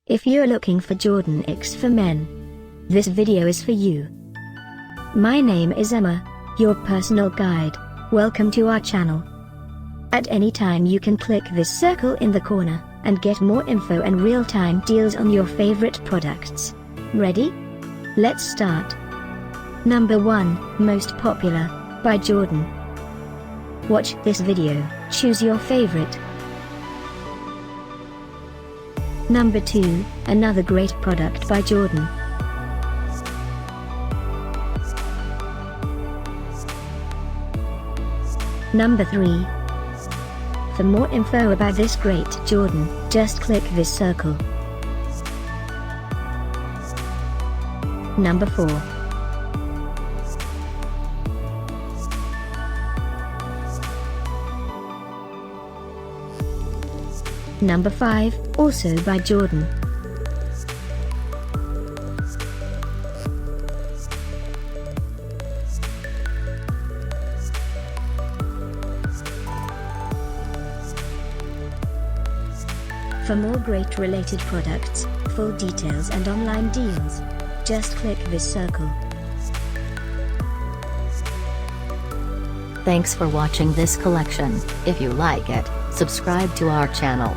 If you're looking for Jordan X for men, this video is for you. My name is Emma, your personal guide. Welcome to our channel. At any time you can click this circle in the corner, and get more info and real-time deals on your favorite products. Ready? Let's start. Number 1, Most Popular, by Jordan. Watch this video, choose your favorite. Number 2, another great product by Jordan. Number 3. For more info about this great Jordan, just click this circle. Number 4. Number 5, also by Jordan. For more great related products, full details and online deals, just click this circle. Thanks for watching this collection. If you like it, subscribe to our channel.